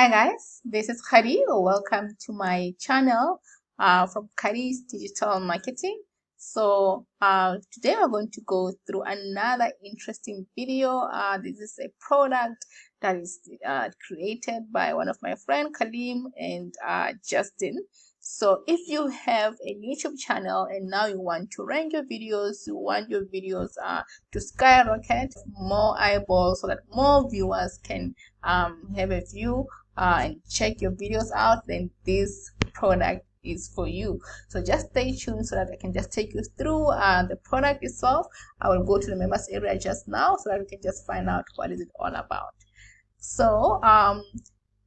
Hi guys, this is Khadi. Welcome to my channel from Khadi's Digital Marketing. So today we're going to go through another interesting video. This is a product that is created by one of my friend Kalim and Justin. So if you have a YouTube channel and now you want to rank your videos, you want your videos to skyrocket, more eyeballs so that more viewers can have a view and check your videos out, then this product is for you. So just stay tuned so that I can just take you through the product itself. I will go to the members area just now so that we can just find out what is it all about. So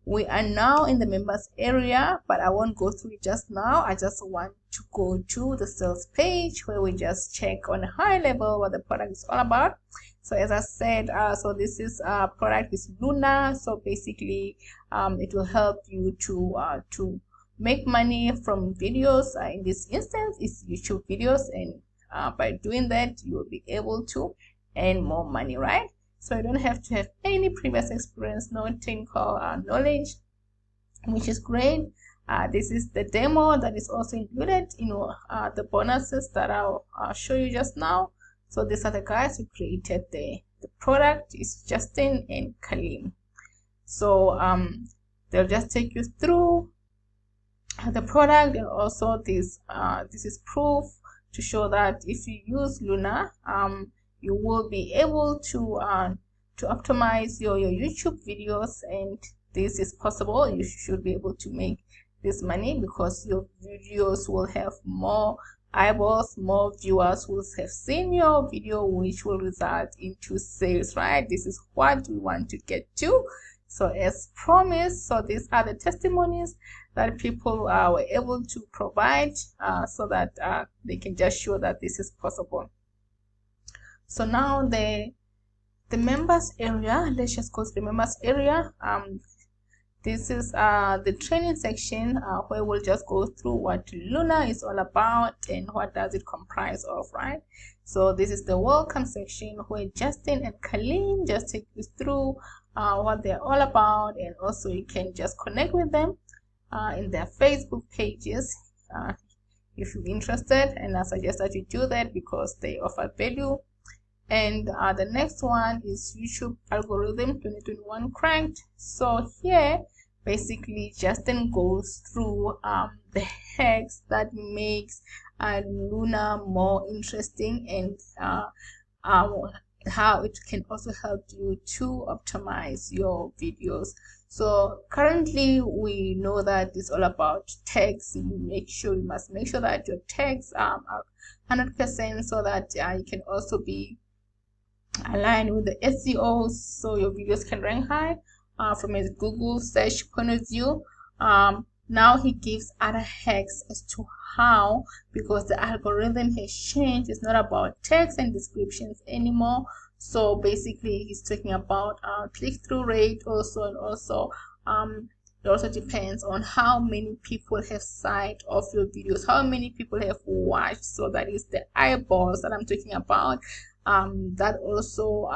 we are now in the members area, but I won't go through it just now. I just want to go to the sales page where we just check on a high level what the product is all about. So as I said, so this is product is Luna. So basically it will help you to make money from videos. In this instance it's YouTube videos, and by doing that you will be able to earn more money, right? So you don't have to have any previous experience, no technical knowledge, which is great. This is the demo that is also included, the bonuses that I'll show you just now. So these are the guys who created the product. It's Justin and Kalim. So they'll just take you through the product, and also this is proof to show that if you use Luna, you will be able to optimize your YouTube videos, and this is possible. You should be able to make this money because your videos will have more eyeballs, more viewers will have seen your video, which will result into sales, right? This is what we want to get to. So as promised, so these are the testimonies that people were able to provide so that they can just show that this is possible. So now the members area, let's just go to the members area. This is the training section where we'll just go through what Luna is all about and what does it comprise of, right? So this is the welcome section where Justin and Kalim just take you through what they're all about, and also you can just connect with them in their Facebook pages if you're interested, and I suggest that you do that because they offer value. And the next one is YouTube algorithm 2021 cranked. So here basically Justin goes through the hacks that makes Luna more interesting, and how it can also help you to optimize your videos. So currently we know that it's all about tags. You must make sure that your tags are 100% so that you can also be aligned with the SEO, so your videos can rank high from a Google search point of view. Now he gives other hacks as to how, because the algorithm has changed. It's not about text and descriptions anymore. So basically he's talking about click-through rate also, and also it also depends on how many people have sight of your videos, how many people have watched. So that is the eyeballs that I'm talking about. That also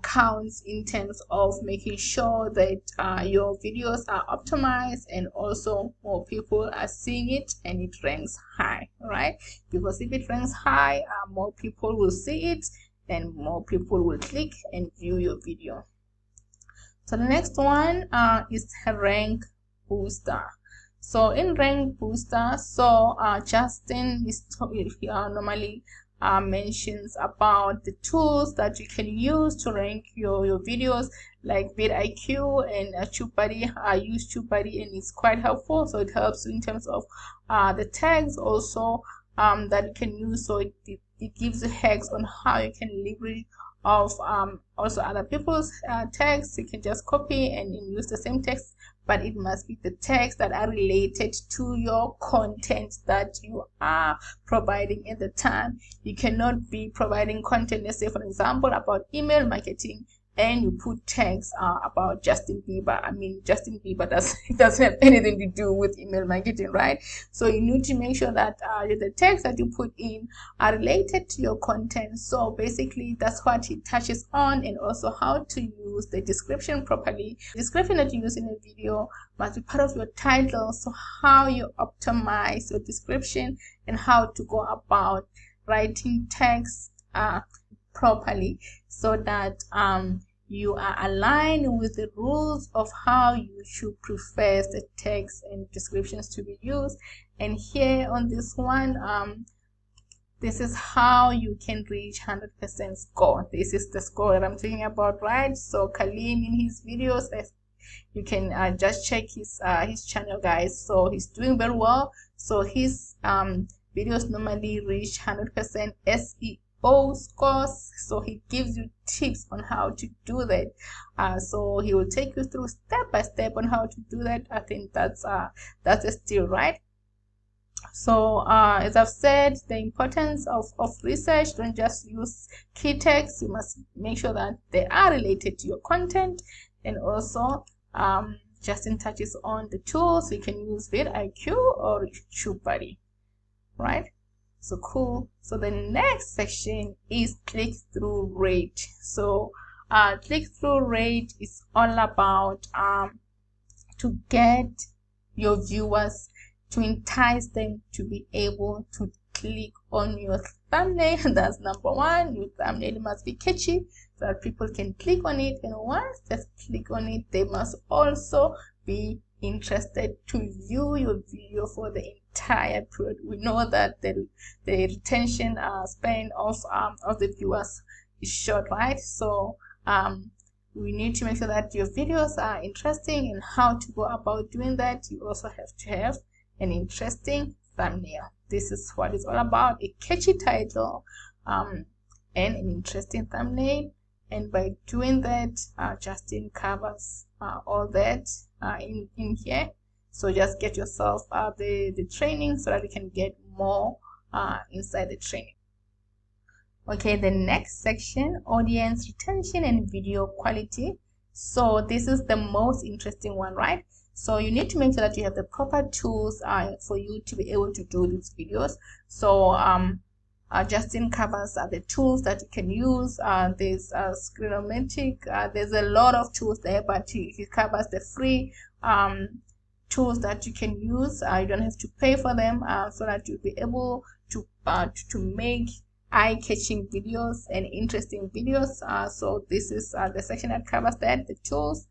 counts in terms of making sure that your videos are optimized, and also more people are seeing it and it ranks high, right? Because if it ranks high, more people will see it and more people will click and view your video. So the next one is rank booster. So in rank booster, so Justin is normally mentions about the tools that you can use to rank your videos, like vidIQ and TubeBuddy. I use TubeBuddy and it's quite helpful. So it helps you in terms of the tags also that you can use. So it gives you hacks on how you can leverage of also other people's tags. You can just copy and use the same text, but it must be the tags that are related to your content that you are providing at the time. You cannot be providing content, let's say for example about email marketing, and you put text about Justin Bieber. I mean, Justin Bieber doesn't have anything to do with email marketing, right? So you need to make sure that the text that you put in are related to your content. So basically, that's what it touches on, and also how to use the description properly. The description that you use in a video must be part of your title. So how you optimize your description and how to go about writing text properly, so that you are aligned with the rules of how you should prefer the text and descriptions to be used. And here on this one, this is how you can reach 100% score. This is the score that I'm talking about, right? So Kalim, in his videos, you can just check his channel, guys. So he's doing very well. So his videos normally reach 100% SEO scores. So he gives you tips on how to do that. So he will take you through step by step on how to do that. I think that's a steal, right? So as I've said, the importance of research. Don't just use key texts. You must make sure that they are related to your content. And also Justin touches on the tools. You can use vidIQ or TubeBuddy, right? So cool. So the next section is click-through rate. So click-through rate is all about to get your viewers, to entice them to be able to click on your thumbnail. That's number one. Your thumbnail must be catchy so that people can click on it, and once they click on it, they must also be interested to view your video for the entire period. We know that the retention span of the viewers is short, right? So we need to make sure that your videos are interesting, and how to go about doing that, you also have to have an interesting thumbnail. This is what it's all about: a catchy title and an interesting thumbnail. And by doing that, Justin covers all that in here. So just get yourself the training so that you can get more inside the training. Okay, the next section, audience retention and video quality. So this is the most interesting one, right? So you need to make sure that you have the proper tools for you to be able to do these videos. So Justin covers the tools that you can use. There's Screenometric. There's a lot of tools there, but he covers the free tools that you can use. You don't have to pay for them, so that you'll be able to make eye-catching videos and interesting videos. So this is the section that covers that, the tools.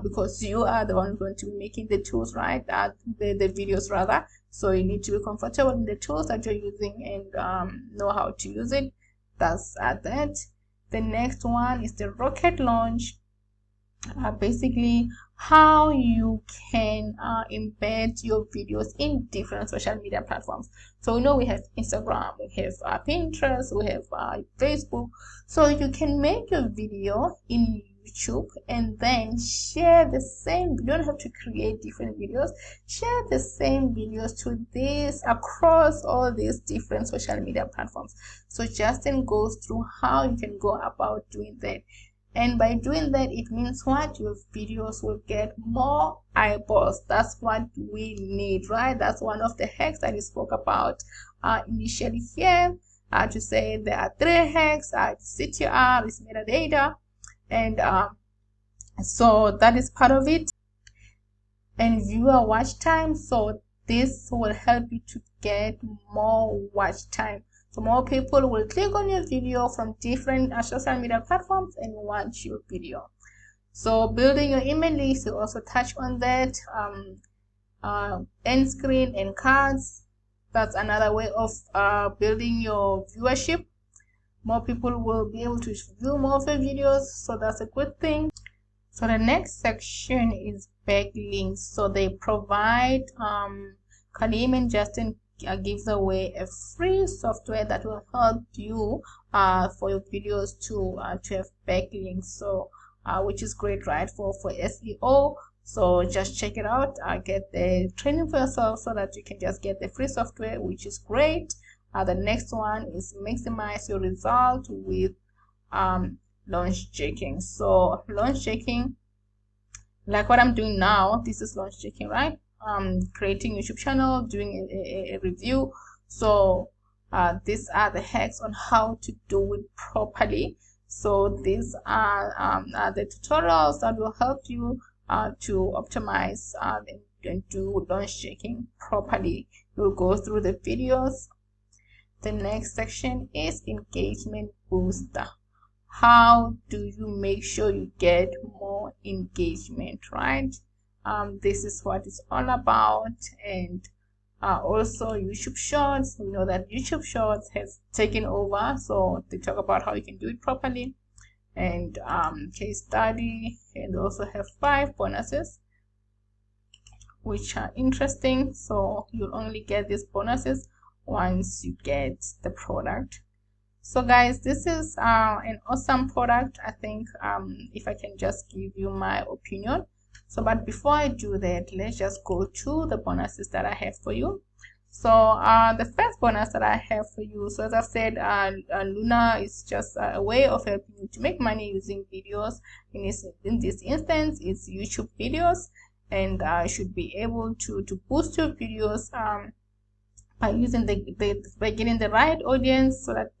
Because you are the one going to be making the tools, right? The videos rather. So you need to be comfortable in the tools that you're using and know how to use it. That's that. The next one is the rocket launch. Basically how you can embed your videos in different social media platforms. So we know we have Instagram, we have Pinterest, we have Facebook. So you can make your video in YouTube and then share the same. You don't have to create different videos. Share the same videos to this across all these different social media platforms. So Justin goes through how you can go about doing that. And by doing that, it means what? Your videos will get more eyeballs. That's what we need, right? That's one of the hacks that we spoke about initially here. To say there are 3 hacks: CTR, is metadata, and so that is part of it, and viewer watch time. So this will help you to get more watch time. So more people will click on your video from different social media platforms and watch your video. So building your email list, you also touch on that. End screen and cards, that's another way of building your viewership. More people will be able to view more of your videos, so that's a good thing. So the next section is backlinks. So they provide Kalim and Justin gives away a free software that will help you for your videos to have backlinks. So which is great, right, for SEO. So just check it out. Get the training for yourself so that you can just get the free software, which is great. The next one is maximize your result with launch checking. So launch checking, like what I'm doing now, this is launch checking, right? Creating YouTube channel, doing a review. So these are the hacks on how to do it properly. So these are the tutorials that will help you to optimize and do launch checking properly. You'll go through the videos. The next section is engagement booster. How do you make sure you get more engagement, right? This is what it's all about. And also YouTube Shorts. We know that YouTube Shorts has taken over, so they talk about how you can do it properly, and case study, and also have 5 bonuses which are interesting. So you'll only get these bonuses once you get the product. So guys, this is an awesome product. I think if I can just give you my opinion. So but before I do that, let's just go to the bonuses that I have for you. So the first bonus that I have for you, so as I've said, Luna is just a way of helping you to make money using videos. In this instance, it's YouTube videos, and should be able to boost your videos by using by getting the right audience, so that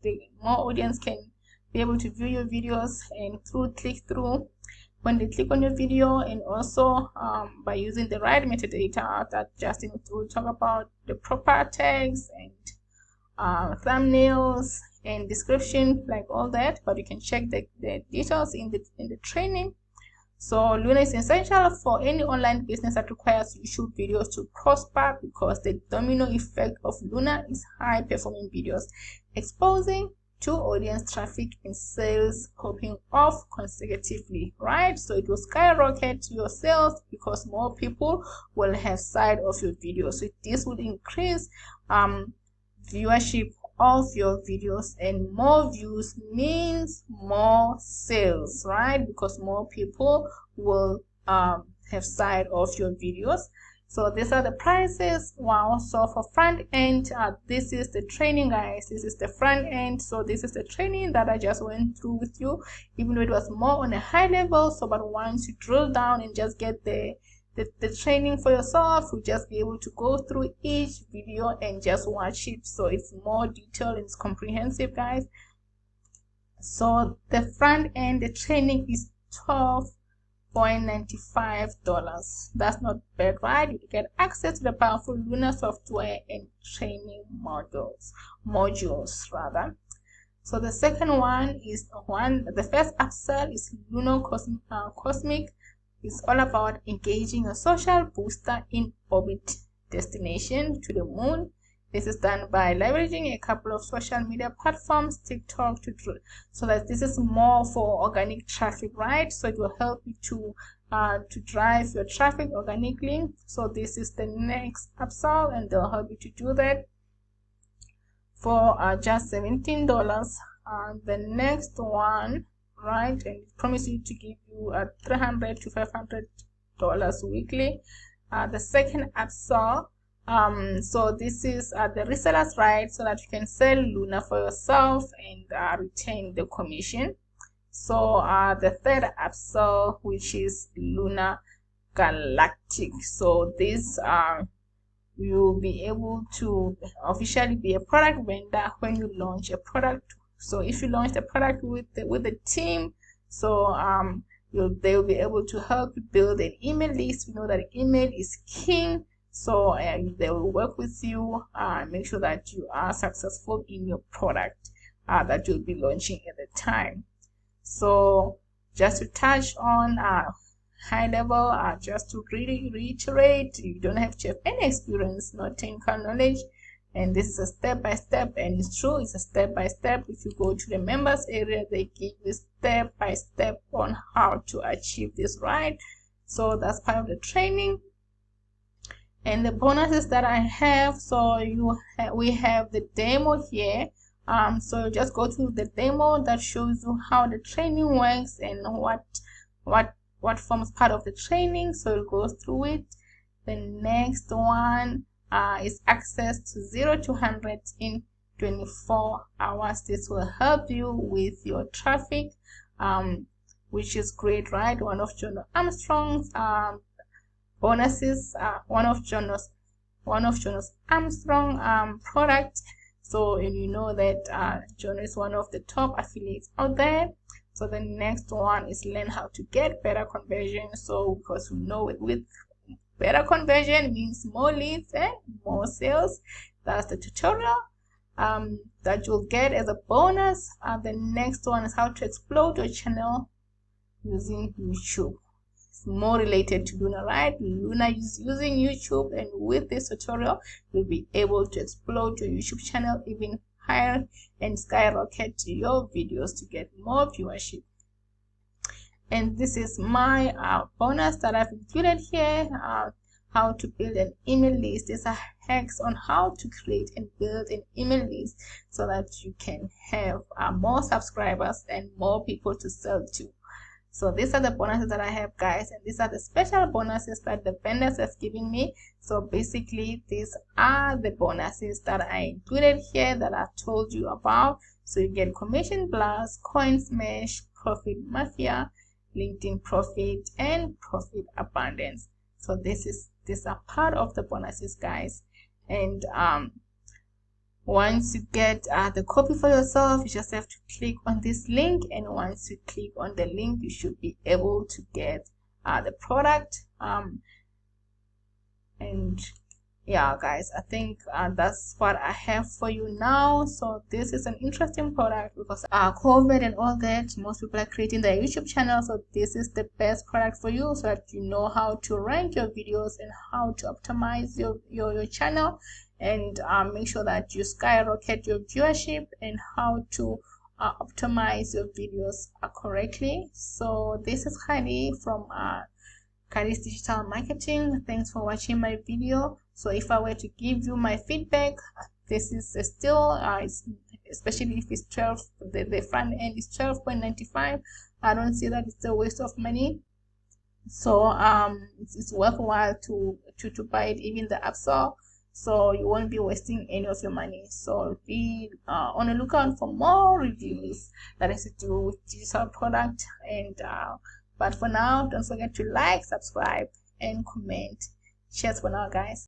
more audience can be able to view your videos and through click-through when they click on your video, and also by using the right metadata that Justin will talk about, the proper tags and thumbnails and description, like all that. But you can check the details in the training. So Luna is essential for any online business that requires YouTube videos to prosper, because the domino effect of Luna is high performing videos exposing to audience traffic and sales popping off consecutively, right? So it will skyrocket your sales because more people will have sight of your video. So this will increase viewership of your videos, and more views means more sales, right? Because more people will have sight of your videos. So these are the prices. Wow. So for front end, this is the training, guys. This is the front end. So this is the training that I just went through with you, even though it was more on a high level. So but once you drill down and just get the training for yourself, you'll just be able to go through each video and just watch it. So it's more detailed and it's comprehensive, guys. So the front end, the training is $12.95. That's not bad, right? You get access to the powerful Luna software and training modules rather. So the second one is the first upsell is Luna Cosmic. It's all about engaging a social booster in orbit destination to the moon. This is done by leveraging a couple of social media platforms, TikTok, so that this is more for organic traffic, right? So it will help you to drive your traffic organically. So this is the next upsell, and they'll help you to do that for just $17. The next one, right, and it promises you to give you $300 to $500 weekly. The second upsell, so this is the resellers, right, so that you can sell Luna for yourself and retain the commission. So the third upsell, which is Luna Galactic, so this you'll be able to officially be a product vendor when you launch a product. So if you launch the product with the team, so they will be able to help you build an email list. We know that email is king, so they will work with you, make sure that you are successful in your product that you'll be launching at the time. So just to touch on high level, just to really reiterate, you don't have to have any experience, no technical knowledge, and this is a step-by-step, and it's true, it's a step-by-step. If you go to the members area, they give you step-by-step on how to achieve this, right? So that's part of the training. And the bonuses that I have, so we have the demo here. So just go to the demo that shows you how the training works and what forms part of the training. So you'll go through it. The next one is access to 0 to 100 in 24 hours. This will help you with your traffic. which is great, right? One of John Armstrong's bonuses, one of Jonas Armstrong product. So you know that John is one of the top affiliates out there. So the next one is learn how to get better conversion. So because we know with better conversion means more leads and more sales. That's the tutorial that you'll get as a bonus. The next one is how to explode your channel using YouTube. It's more related to Luna, right? Luna is using YouTube, and with this tutorial you'll be able to explode your YouTube channel even higher and skyrocket your videos to get more viewership. And this is my bonus that I've included here, how to build an email list. These are hacks on how to create and build an email list so that you can have more subscribers and more people to sell to. So these are the bonuses that I have, guys, and these are the special bonuses that the vendors have given me. So basically these are the bonuses that I included here that I told you about. So you get Commission Blast, Coin Smash, Profit Mafia, LinkedIn Profit, and Profit Abundance. So these are part of the bonuses, guys. And once you get the copy for yourself, you just have to click on this link, and once you click on the link you should be able to get the product. And yeah, guys, I think that's what I have for you now. So this is an interesting product because COVID and all that, most people are creating their YouTube channel. So this is the best product for you, so that you know how to rank your videos and how to optimize your channel, and make sure that you skyrocket your viewership, and how to optimize your videos correctly. So this is Heidi from Kari's Digital Marketing. Thanks for watching my video. So if I were to give you my feedback, this is still especially if it's 12, the front end is 12.95. I don't see that it's a waste of money. So it's worthwhile to buy it, even the upsell, so you won't be wasting any of your money. So be on the lookout for more reviews that has to do with digital product. And but for now, don't forget to like, subscribe, and comment. Cheers for now, guys.